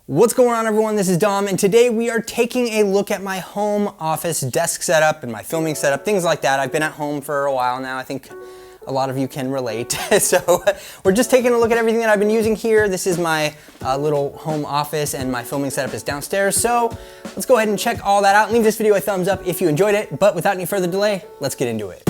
What's going on, everyone? This is Dom, and today we are taking a look at my home office desk setup and my filming setup, things like that. I've been at home for a while now. I think a lot of you can relate. So we're just taking a look at everything that I've been using here. This is my little home office, and my filming setup is downstairs. So let's go ahead and check all that out. Leave this video a thumbs up if you enjoyed it, but without any further delay, let's get into it.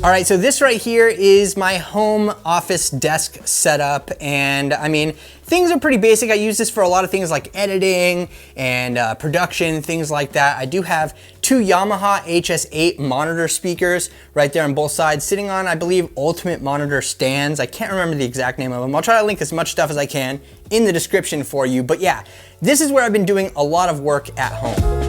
All right, so this right here is my home office desk setup, and I mean, things are pretty basic. I use this for a lot of things like editing and production, things like that. I do have two Yamaha HS8 monitor speakers right there on both sides, sitting on, I believe, Ultimate Monitor stands. I can't remember the exact name of them. I'll try to link as much stuff as I can in the description for you, but yeah, this is where I've been doing a lot of work at home.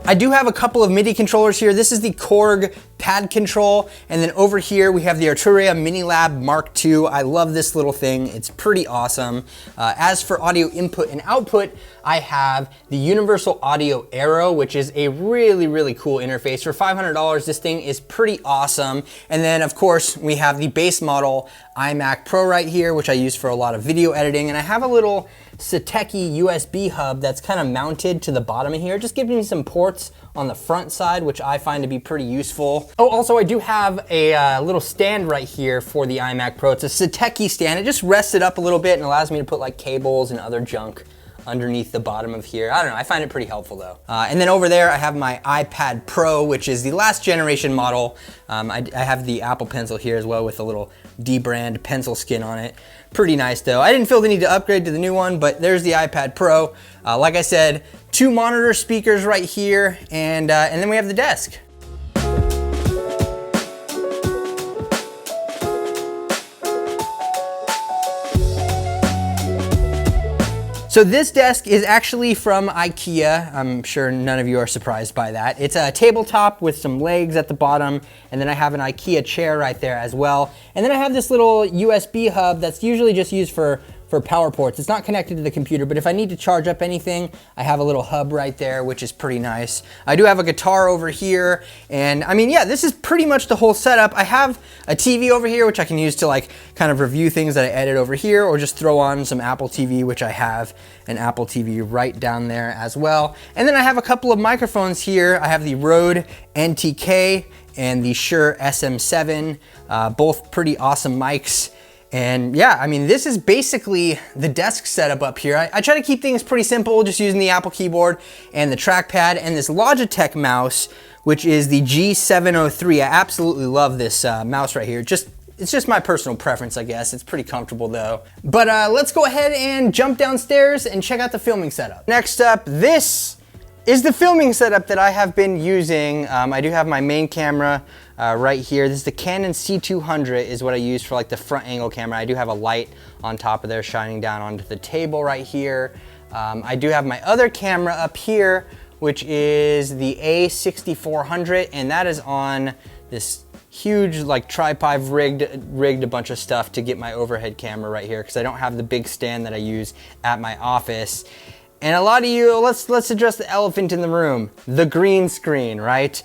I do have a couple of MIDI controllers here. This is the Korg pad control, and then over here we have the Arturia MiniLab Mark II. I love this little thing. It's pretty awesome. As for audio input and output, I have the Universal Audio Aero, which is a really, really cool interface. For $500, this thing is pretty awesome. And then of course, we have the base model iMac Pro right here, which I use for a lot of video editing. And I have a little Satechi USB hub that's kind of mounted to the bottom of here. Just gives me some ports on the front side, which I find to be pretty useful. Oh, also I do have a little stand right here for the iMac Pro. It's a Satechi stand. It just rests it up a little bit and allows me to put like cables and other junk underneath the bottom of here. I don't know, I find it pretty helpful though. And then over there I have my iPad Pro, which is the last generation model. I have the Apple Pencil here as well with a little D-brand pencil skin on it. Pretty nice though. I didn't feel the need to upgrade to the new one, but there's the iPad Pro. Like I said, two monitor speakers right here, and then we have the desk. So this desk is actually from IKEA. I'm sure none of you are surprised by that. It's a tabletop with some legs at the bottom, and then I have an IKEA chair right there as well. And then I have this little USB hub that's usually just used for power ports. It's not connected to the computer, but if I need to charge up anything, I have a little hub right there, which is pretty nice. I do have a guitar over here, and I mean, yeah, this is pretty much the whole setup. I have a TV over here, which I can use to like kind of review things that I edit over here, or just throw on some Apple TV, which I have an Apple TV right down there as well. And then I have a couple of microphones here. I have the Rode NTK and the Shure SM7, both pretty awesome mics. And yeah, I mean, this is basically the desk setup up here. I try to keep things pretty simple, just using the Apple keyboard and the trackpad and this Logitech mouse, which is the G703. I absolutely love this mouse right here. It's just my personal preference, I guess. It's pretty comfortable though. But let's go ahead and jump downstairs and check out the filming setup. Next up, this is the filming setup that I have been using. I do have my main camera right here. This is the Canon C200 is what I use for like the front angle camera. I do have a light on top of there shining down onto the table right here. I do have my other camera up here, which is the A6400, and that is on this huge like tripod rigged a bunch of stuff to get my overhead camera right here, because I don't have the big stand that I use at my office. And a lot of you, let's address the elephant in the room, the green screen, right?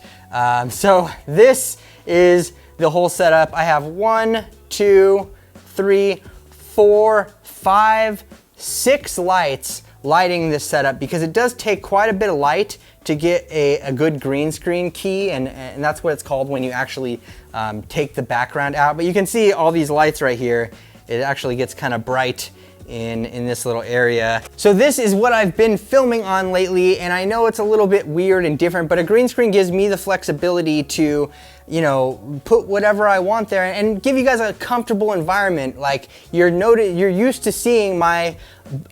So this is the whole setup. I have 1, 2, 3, 4, 5, 6 lights lighting this setup, because it does take quite a bit of light to get a good green screen key, and that's what it's called when you actually take the background out. But you can see all these lights right here. It actually gets kind of bright in this little area. So this is what I've been filming on lately, and I know it's a little bit weird and different, but a green screen gives me the flexibility to, you know, put whatever I want there and give you guys a comfortable environment. Like you're used to seeing my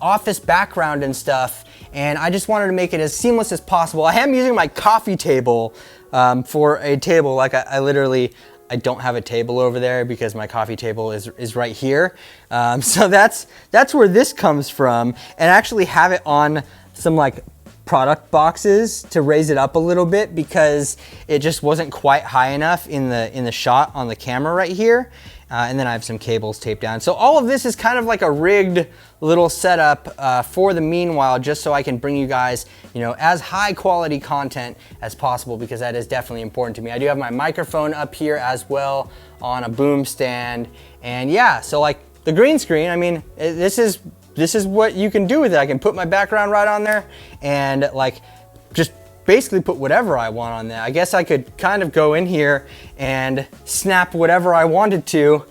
office background and stuff, and I just wanted to make it as seamless as possible. I am using my coffee table for a table. Like I literally I don't have a table over there because my coffee table is right here. So that's where this comes from, and I actually have it on some like product boxes to raise it up a little bit because it just wasn't quite high enough in the shot on the camera right here. And then I have some cables taped down. So all of this is kind of like a rigged little setup for the meanwhile, just so I can bring you guys, you know, as high quality content as possible, because that is definitely important to me. I do have my microphone up here as well on a boom stand. And yeah, so like the green screen, I mean, this is what you can do with it. I can put my background right on there and like just basically put whatever I want on there. I guess I could kind of go in here and snap whatever I wanted to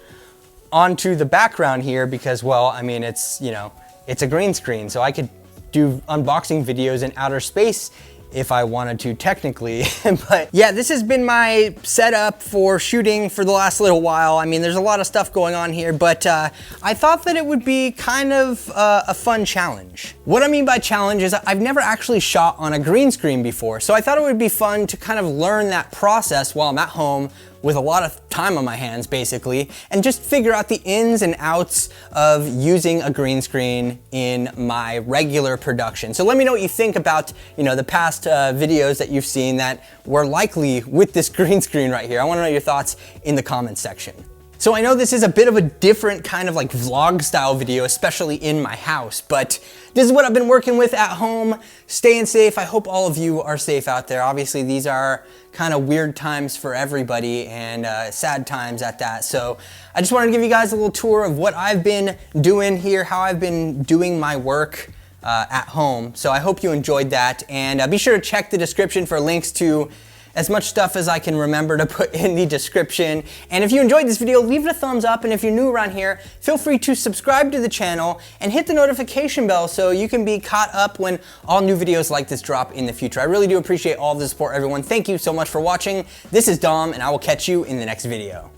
onto the background here because, well, I mean, it's, you know, it's a green screen, so I could do unboxing videos in outer space if I wanted to technically. But yeah, this has been my setup for shooting for the last little while. I mean, there's a lot of stuff going on here, but I thought that it would be kind of a fun challenge. What I mean by challenge is I've never actually shot on a green screen before, so I thought it would be fun to kind of learn that process while I'm at home with a lot of time on my hands, basically, and just figure out the ins and outs of using a green screen in my regular production. So let me know what you think about, you know, the past videos that you've seen that were likely with this green screen right here. I wanna know your thoughts in the comments section. So I know this is a bit of a different kind of like vlog style video, especially in my house, but this is what I've been working with at home, staying safe. I hope all of you are safe out there. Obviously, these are kind of weird times for everybody and sad times at that. So I just wanted to give you guys a little tour of what I've been doing here, how I've been doing my work at home. So I hope you enjoyed that, and be sure to check the description for links to as much stuff as I can remember to put in the description. And if you enjoyed this video, leave it a thumbs up, and if you're new around here, feel free to subscribe to the channel and hit the notification bell so you can be caught up when all new videos like this drop in the future. I really do appreciate all the support, everyone. Thank you so much for watching. This is Dom, and I will catch you in the next video.